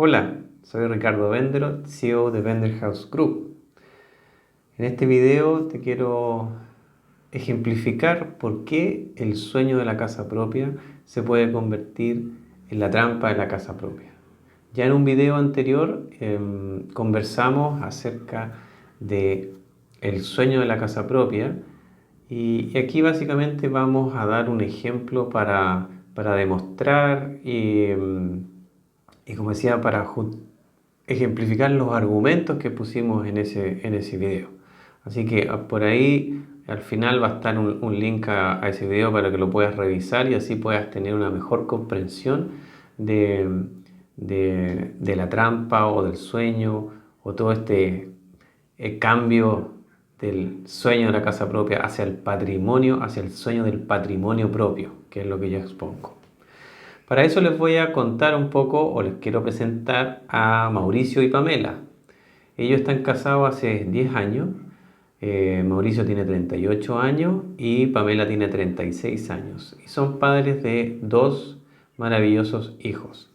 Hola, soy Ricardo Bendero, CEO de Bender House Group. En este video te quiero ejemplificar por qué el sueño de la casa propia se puede convertir en la trampa de la casa propia. Ya en un video anterior conversamos acerca de el sueño de la casa propia y aquí básicamente vamos a dar un ejemplo para demostrar y como decía, para ejemplificar los argumentos que pusimos en ese video. Así que por ahí al final va a estar un link a ese video para que lo puedas revisar y así puedas tener una mejor comprensión de la trampa o del sueño o todo este cambio del sueño de la casa propia hacia el patrimonio, hacia el sueño del patrimonio propio, que es lo que yo expongo. Para eso les voy a contar un poco o les quiero presentar a Mauricio y Pamela. Ellos están casados hace 10 años. Mauricio tiene 38 años y Pamela tiene 36 años. Y son padres de dos maravillosos hijos.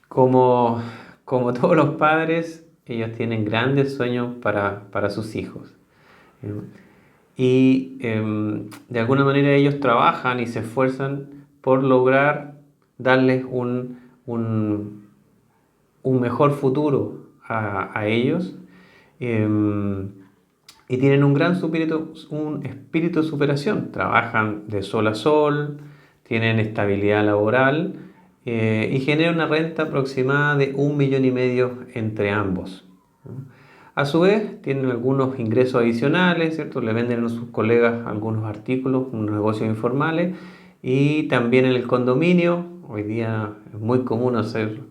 Como todos los padres, ellos tienen grandes sueños para sus hijos. Y de alguna manera ellos trabajan y se esfuerzan por lograr darles un mejor futuro a ellos. Y tienen un gran espíritu de superación. Trabajan de sol a sol, tienen estabilidad laboral y generan una renta aproximada de 1,5 millones entre ambos. A su vez, tienen algunos ingresos adicionales, ¿cierto? Le venden a sus colegas algunos artículos, unos negocios informales y también en el condominio. Hoy día es muy común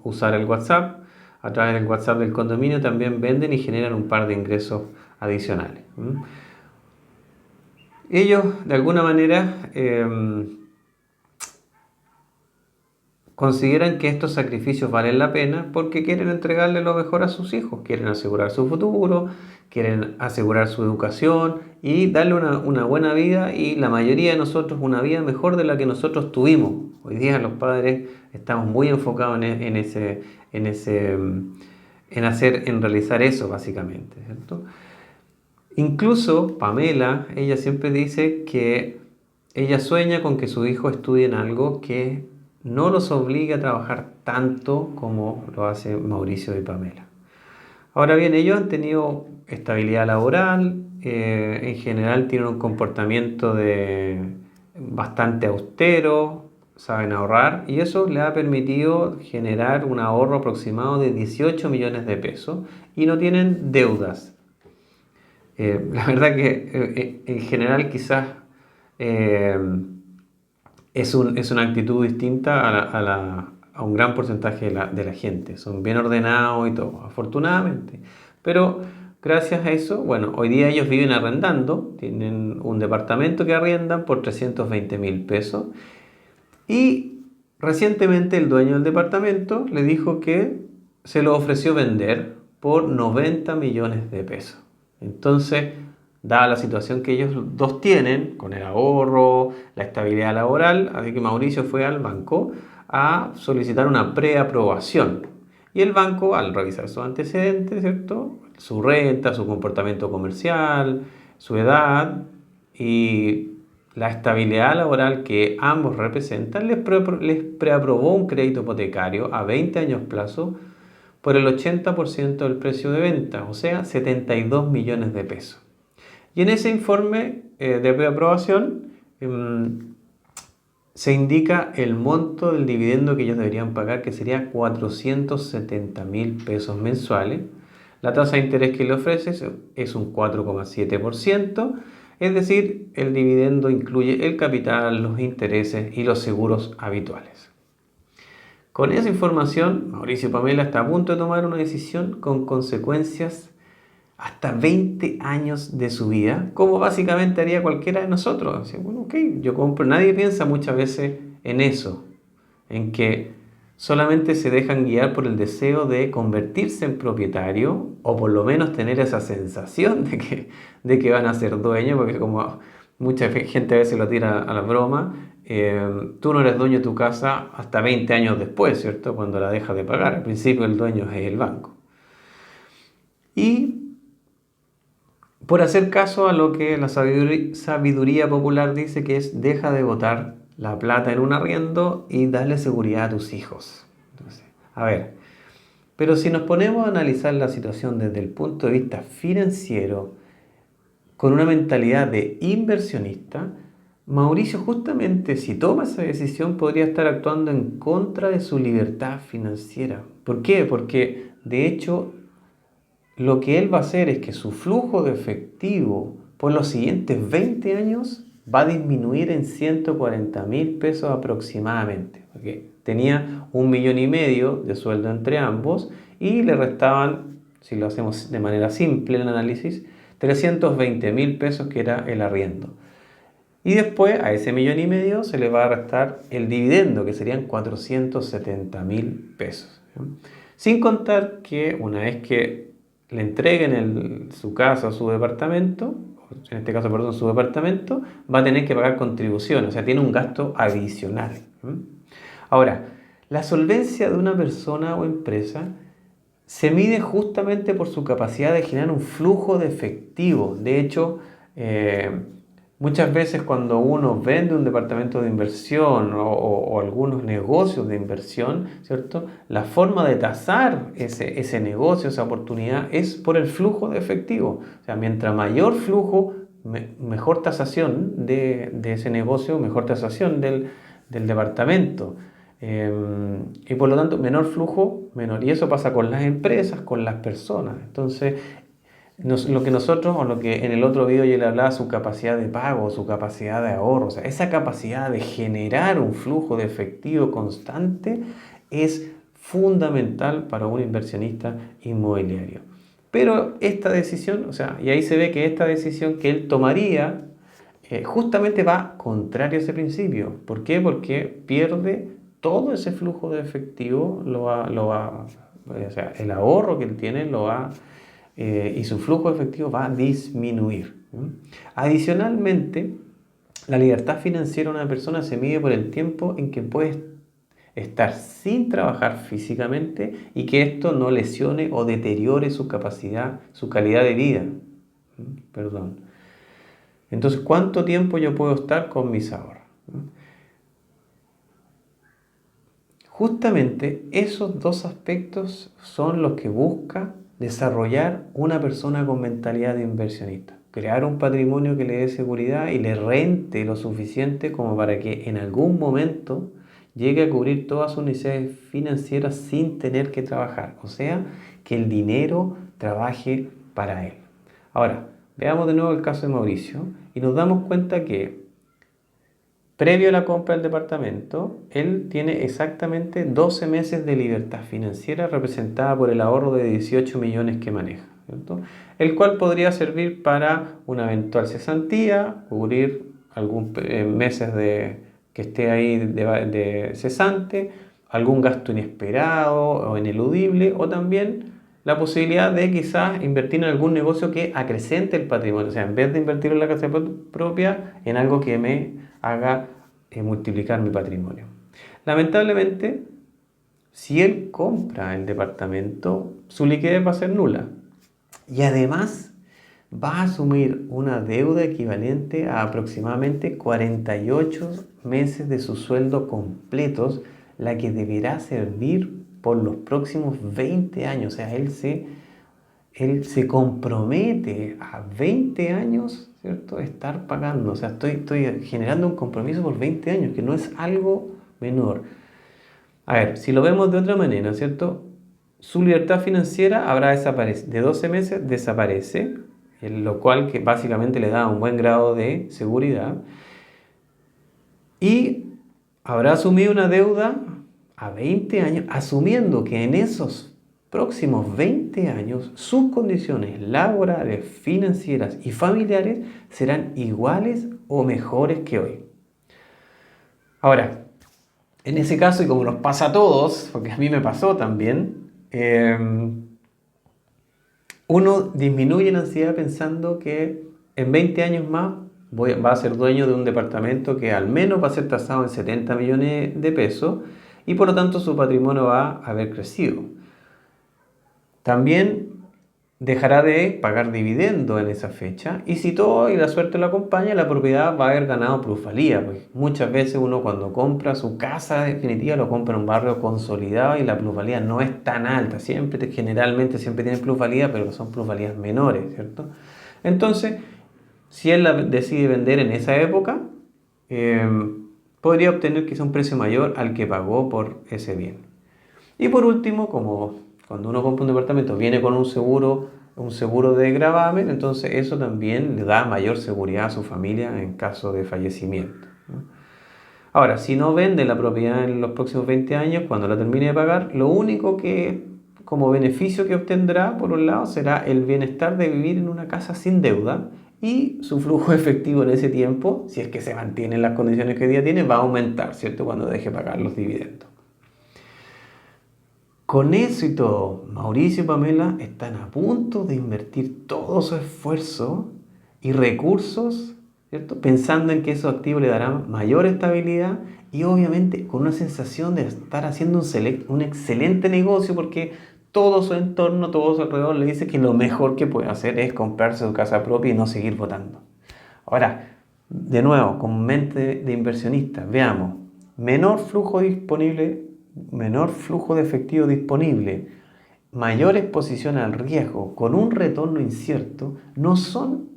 usar el WhatsApp. A través del WhatsApp del condominio también venden y generan un par de ingresos adicionales. Ellos, de alguna manera, consideran que estos sacrificios valen la pena porque quieren entregarle lo mejor a sus hijos, quieren asegurar su futuro, quieren asegurar su educación y darle una buena vida y la mayoría de nosotros una vida mejor de la que nosotros tuvimos. Hoy día los padres estamos muy enfocados en realizar eso básicamente, ¿cierto? Incluso Pamela, ella siempre dice que ella sueña con que sus hijos estudien algo que no los obligue a trabajar tanto como lo hace Mauricio y Pamela. Ahora bien, ellos han tenido estabilidad laboral, en general tienen un comportamiento bastante austero, saben ahorrar y eso les ha permitido generar un ahorro aproximado de 18 millones de pesos y no tienen deudas. La verdad que en general quizás es una actitud distinta a un gran porcentaje de la gente. Son bien ordenados y todo, afortunadamente. Pero gracias a eso, bueno, hoy día ellos viven arrendando, tienen un departamento que arriendan por 320.000 pesos y recientemente el dueño del departamento le dijo que se lo ofreció vender por 90 millones de pesos. Entonces, dada la situación que ellos dos tienen, con el ahorro, la estabilidad laboral, así que Mauricio fue al banco a solicitar una preaprobación. Y el banco, al revisar sus antecedentes, ¿cierto? Su renta, su comportamiento comercial, su edad y la estabilidad laboral que ambos representan, les preaprobó un crédito hipotecario a 20 años plazo por el 80% del precio de venta, o sea, 72 millones de pesos. Y en ese informe de preaprobación se indica el monto del dividendo que ellos deberían pagar, que sería 470.000 pesos mensuales. La tasa de interés que le ofreces es un 4,7%, es decir, el dividendo incluye el capital, los intereses y los seguros habituales. Con esa información, Mauricio y Pamela está a punto de tomar una decisión con consecuencias hasta 20 años de su vida, como básicamente haría cualquiera de nosotros. Así, bueno, ok, yo compro. Nadie piensa muchas veces en eso, en que solamente se dejan guiar por el deseo de convertirse en propietario o por lo menos tener esa sensación de que van a ser dueños, porque como mucha gente a veces lo tira a la broma, tú no eres dueño de tu casa hasta 20 años después, ¿cierto? Cuando la dejas de pagar. Al principio el dueño es el banco. Y por hacer caso a lo que la sabiduría popular dice, que es: deja de botar la plata en un arriendo y dale seguridad a tus hijos. Entonces, a ver, pero si nos ponemos a analizar la situación desde el punto de vista financiero, con una mentalidad de inversionista, Mauricio, justamente si toma esa decisión, podría estar actuando en contra de su libertad financiera. ¿Por qué? Porque de hecho lo que él va a hacer es que su flujo de efectivo por los siguientes 20 años va a disminuir en 140.000 pesos aproximadamente. Porque tenía 1,5 millones de sueldo entre ambos y le restaban, si lo hacemos de manera simple el análisis, 320.000 pesos, que era el arriendo. Y después a ese 1,5 millones se le va a restar el dividendo, que serían 470.000 pesos. Sin contar que una vez que le entreguen su casa o su departamento, en este caso, perdón, su departamento, va a tener que pagar contribuciones, o sea, tiene un gasto adicional. Ahora, la solvencia de una persona o empresa se mide justamente por su capacidad de generar un flujo de efectivo. De hecho, muchas veces cuando uno vende un departamento de inversión o algunos negocios de inversión, ¿cierto? La forma de tasar ese negocio, esa oportunidad, es por el flujo de efectivo. O sea, mientras mayor flujo, mejor tasación de ese negocio, mejor tasación del departamento. Y por lo tanto, menor flujo, menor. Y eso pasa con las empresas, con las personas. Entonces, lo que nosotros, o lo que en el otro video yo le hablaba, su capacidad de pago, su capacidad de ahorro, o sea, esa capacidad de generar un flujo de efectivo constante es fundamental para un inversionista inmobiliario. Pero esta decisión, o sea, y ahí se ve que esta decisión que él tomaría justamente va contrario a ese principio. ¿Por qué? Porque pierde todo ese flujo de efectivo, o sea, el ahorro que él tiene y su flujo de efectivo va a disminuir. Adicionalmente, la libertad financiera de una persona se mide por el tiempo en que puede estar sin trabajar físicamente y que esto no lesione o deteriore su capacidad, su calidad de vida. Perdón. Entonces, ¿cuánto tiempo yo puedo estar con mis ahorros? Justamente esos dos aspectos son los que busca desarrollar una persona con mentalidad de inversionista. Crear un patrimonio que le dé seguridad y le rente lo suficiente como para que en algún momento llegue a cubrir todas sus necesidades financieras sin tener que trabajar. O sea, que el dinero trabaje para él. Ahora, veamos de nuevo el caso de Mauricio y nos damos cuenta que previo a la compra del departamento, él tiene exactamente 12 meses de libertad financiera representada por el ahorro de 18 millones que maneja, ¿cierto? El cual podría servir para una eventual cesantía, cubrir algunos meses que esté ahí de cesante, algún gasto inesperado o ineludible, o también la posibilidad de quizás invertir en algún negocio que acrecente el patrimonio. O sea, en vez de invertir en la casa propia, en algo que me haga multiplicar mi patrimonio. Lamentablemente, si él compra el departamento, su liquidez va a ser nula. Y además va a asumir una deuda equivalente a aproximadamente 48 meses de su sueldo completos, la que deberá servir por los próximos 20 años. O sea, él se compromete a 20 años, ¿cierto?, estar pagando. O sea, estoy generando un compromiso por 20 años, que no es algo menor. A ver, si lo vemos de otra manera, ¿cierto? Su libertad financiera habrá desaparecido. De 12 meses desaparece, lo cual que básicamente le da un buen grado de seguridad. Y habrá asumido una deuda a 20 años, asumiendo que en esos próximos 20 años sus condiciones laborales, financieras y familiares serán iguales o mejores que hoy. Ahora, en ese caso, y como nos pasa a todos, porque a mí me pasó también, uno disminuye la ansiedad pensando que en 20 años más va a ser dueño de un departamento que al menos va a ser tasado en 70 millones de pesos y por lo tanto su patrimonio va a haber crecido. También dejará de pagar dividendo en esa fecha y si todo y la suerte lo acompaña, la propiedad va a haber ganado plusvalía. Pues muchas veces uno cuando compra su casa definitiva lo compra en un barrio consolidado y la plusvalía no es tan alta. Generalmente siempre tiene plusvalía, pero son plusvalías menores, ¿cierto? Entonces, si él la decide vender en esa época, eh, podría obtener quizá un precio mayor al que pagó por ese bien. Y por último, como cuando uno compra un departamento viene con un seguro de gravamen, entonces eso también le da mayor seguridad a su familia en caso de fallecimiento, ¿no? Ahora, si no vende la propiedad en los próximos 20 años, cuando la termine de pagar, lo único que como beneficio que obtendrá, por un lado, será el bienestar de vivir en una casa sin deuda y su flujo efectivo en ese tiempo, si es que se mantienen las condiciones que hoy día tiene, va a aumentar, ¿cierto? Cuando deje pagar los dividendos. Con eso y todo, Mauricio y Pamela están a punto de invertir todo su esfuerzo y recursos, ¿cierto? Pensando en que esos activos le darán mayor estabilidad y obviamente con una sensación de estar haciendo un excelente negocio porque todo su entorno, todo su alrededor le dice que lo mejor que puede hacer es comprarse su casa propia y no seguir votando. Ahora, de nuevo, con mente de inversionista, veamos, menor flujo disponible, menor flujo de efectivo disponible, mayor exposición al riesgo, con un retorno incierto, no son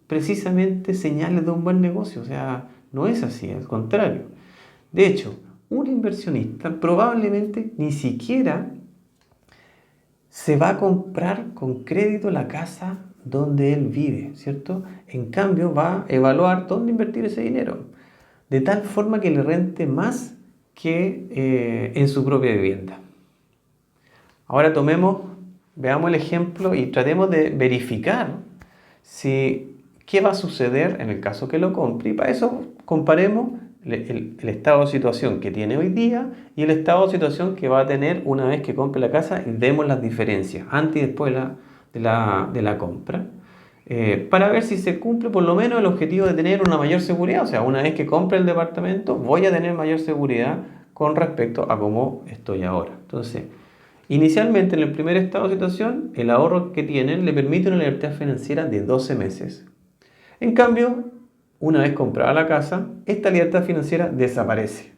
precisamente señales de un buen negocio. O sea, no es así, al contrario. De hecho, un inversionista probablemente ni siquiera se va a comprar con crédito la casa donde él vive, ¿cierto? En cambio, va a evaluar dónde invertir ese dinero, de tal forma que le rente más que en su propia vivienda. Ahora veamos el ejemplo y tratemos de verificar qué va a suceder en el caso que lo compre. Y para eso comparemos el estado de situación que tiene hoy día y el estado de situación que va a tener una vez que compre la casa y vemos las diferencias antes y después de la compra. Para ver si se cumple por lo menos el objetivo de tener una mayor seguridad. O sea, una vez que compre el departamento voy a tener mayor seguridad con respecto a cómo estoy ahora. Entonces, inicialmente en el primer estado de situación, el ahorro que tienen le permite una libertad financiera de 12 meses. En cambio, una vez comprada la casa, esta libertad financiera desaparece.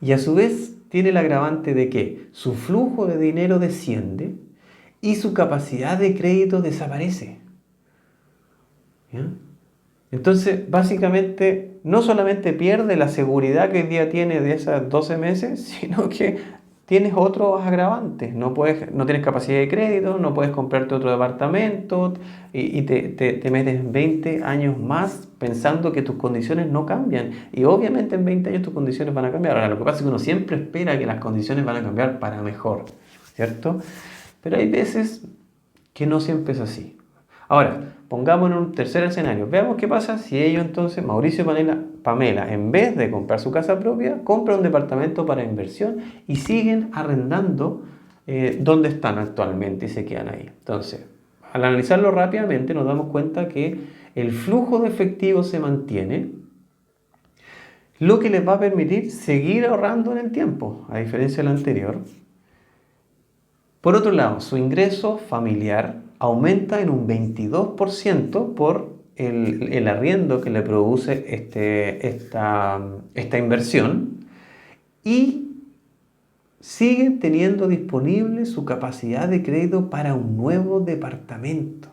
Y a su vez tiene el agravante de que su flujo de dinero desciende y su capacidad de crédito desaparece. ¿Ya? Entonces, básicamente, no solamente pierde la seguridad que hoy día tiene de esos 12 meses, sino que tienes otros agravantes. No tienes capacidad de crédito, no puedes comprarte otro departamento y te metes en 20 años más pensando que tus condiciones no cambian. Y obviamente en 20 años tus condiciones van a cambiar. Ahora, lo que pasa es que uno siempre espera que las condiciones van a cambiar para mejor, ¿cierto? Pero hay veces que no siempre es así. Ahora, pongamos en un tercer escenario. Veamos qué pasa si ellos entonces, Mauricio y Pamela, en vez de comprar su casa propia, compran un departamento para inversión y siguen arrendando donde están actualmente y se quedan ahí. Entonces, al analizarlo rápidamente nos damos cuenta que el flujo de efectivo se mantiene, lo que les va a permitir seguir ahorrando en el tiempo, a diferencia del anterior. Por otro lado, su ingreso familiar aumenta en un 22% por el arriendo que le produce esta inversión y siguen teniendo disponible su capacidad de crédito para un nuevo departamento.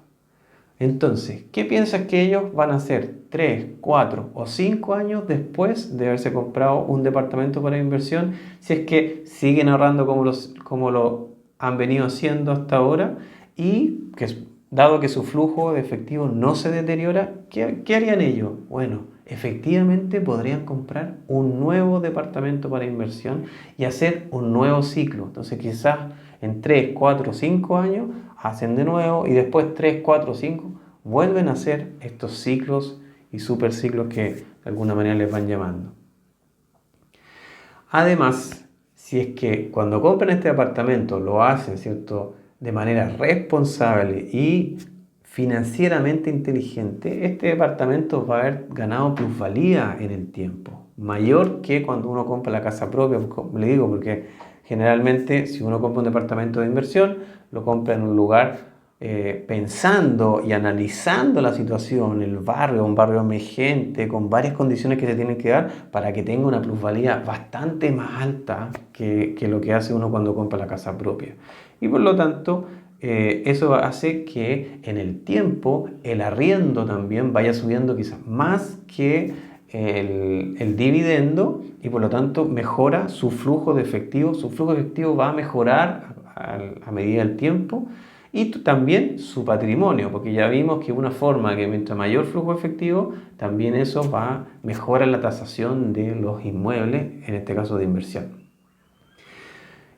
Entonces, ¿qué piensas que ellos van a hacer 3, 4 o 5 años después de haberse comprado un departamento para inversión si es que siguen ahorrando como lo han venido haciendo hasta ahora y que dado que su flujo de efectivo no se deteriora, ¿qué harían ellos? Bueno, efectivamente podrían comprar un nuevo departamento para inversión y hacer un nuevo ciclo. Entonces quizás en 3, 4, 5 años hacen de nuevo y después 3, 4, 5 vuelven a hacer estos ciclos y superciclos que de alguna manera les van llamando. Además, si es que cuando compran este apartamento lo hacen, ¿cierto?, de manera responsable y financieramente inteligente, este departamento va a haber ganado plusvalía en el tiempo, mayor que cuando uno compra la casa propia, como le digo, porque generalmente si uno compra un departamento de inversión, lo compra en un lugar pensando y analizando la situación, el barrio, un barrio emergente, con varias condiciones que se tienen que dar para que tenga una plusvalía bastante más alta que lo que hace uno cuando compra la casa propia. Y por lo tanto, eso hace que en el tiempo el arriendo también vaya subiendo quizás más que el dividendo y por lo tanto mejora su flujo de efectivo. Su flujo de efectivo va a mejorar a medida del tiempo y también su patrimonio, porque ya vimos que una forma que mientras mayor flujo efectivo, también eso va a mejorar la tasación de los inmuebles, en este caso de inversión.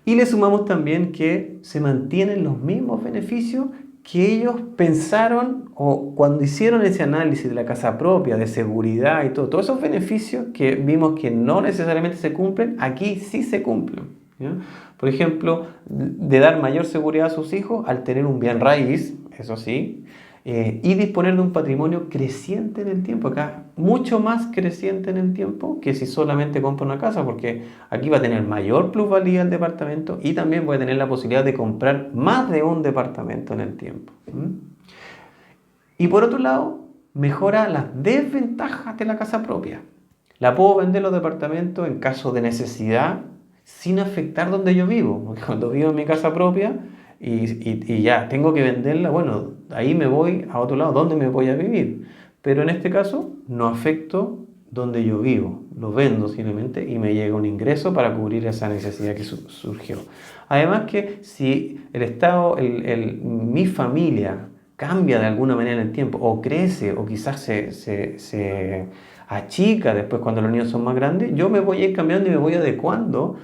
Y le sumamos también que se mantienen los mismos beneficios que ellos pensaron o cuando hicieron ese análisis de la casa propia, de seguridad y todo, todos esos beneficios que vimos que no necesariamente se cumplen, aquí sí se cumplen, ¿ya? Por ejemplo, de dar mayor seguridad a sus hijos al tener un bien raíz, eso sí, y disponer de un patrimonio creciente en el tiempo, acá mucho más creciente en el tiempo que si solamente compra una casa, porque aquí va a tener mayor plusvalía el departamento y también voy a tener la posibilidad de comprar más de un departamento en el tiempo. Y por otro lado, mejora las desventajas de la casa propia. La puedo vender los departamentos en caso de necesidad sin afectar donde yo vivo, porque cuando vivo en mi casa propia y ya tengo que venderla, bueno, ahí me voy a otro lado, ¿dónde me voy a vivir? Pero en este caso no afecto donde yo vivo, lo vendo simplemente y me llega un ingreso para cubrir esa necesidad que surgió. Además que si el Estado, mi familia cambia de alguna manera en el tiempo o crece o quizás se achica después cuando los niños son más grandes, yo me voy a ir cambiando y me voy adecuando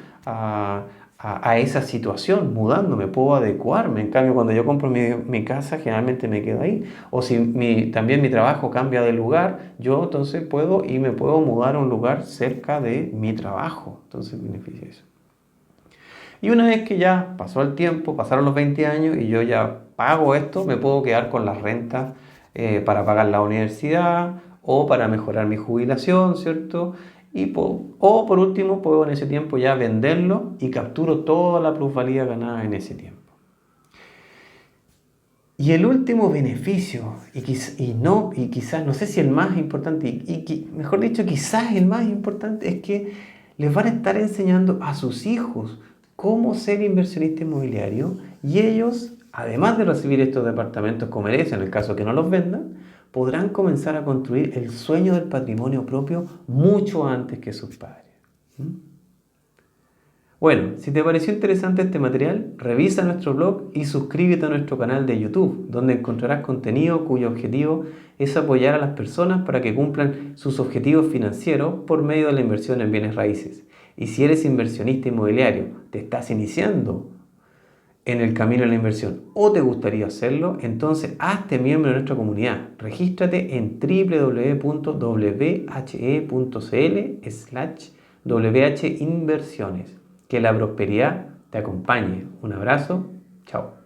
a esa situación, mudándome, puedo adecuarme. En cambio, cuando yo compro mi casa, generalmente me quedo ahí. O si también mi trabajo cambia de lugar, yo entonces me puedo mudar a un lugar cerca de mi trabajo. Entonces beneficia eso. Y una vez que ya pasó el tiempo, pasaron los 20 años y yo ya pago esto, me puedo quedar con las rentas para pagar la universidad o para mejorar mi jubilación, ¿cierto? O por último, puedo en ese tiempo ya venderlo y capturo toda la plusvalía ganada en ese tiempo. Y el último beneficio, y quizás, no sé si el más importante, mejor dicho, quizás el más importante, es que les van a estar enseñando a sus hijos cómo ser inversionista inmobiliario y ellos, además de recibir estos departamentos como merecen, en el caso que no los vendan, podrán comenzar a construir el sueño del patrimonio propio mucho antes que sus padres. Bueno, si te pareció interesante este material, revisa nuestro blog y suscríbete a nuestro canal de YouTube, donde encontrarás contenido cuyo objetivo es apoyar a las personas para que cumplan sus objetivos financieros por medio de la inversión en bienes raíces. Y si eres inversionista inmobiliario, te estás iniciando en el camino de la inversión o te gustaría hacerlo, entonces hazte miembro de nuestra comunidad. Regístrate en www.whe.cl/whinversiones. Que la prosperidad te acompañe. Un abrazo. Chao.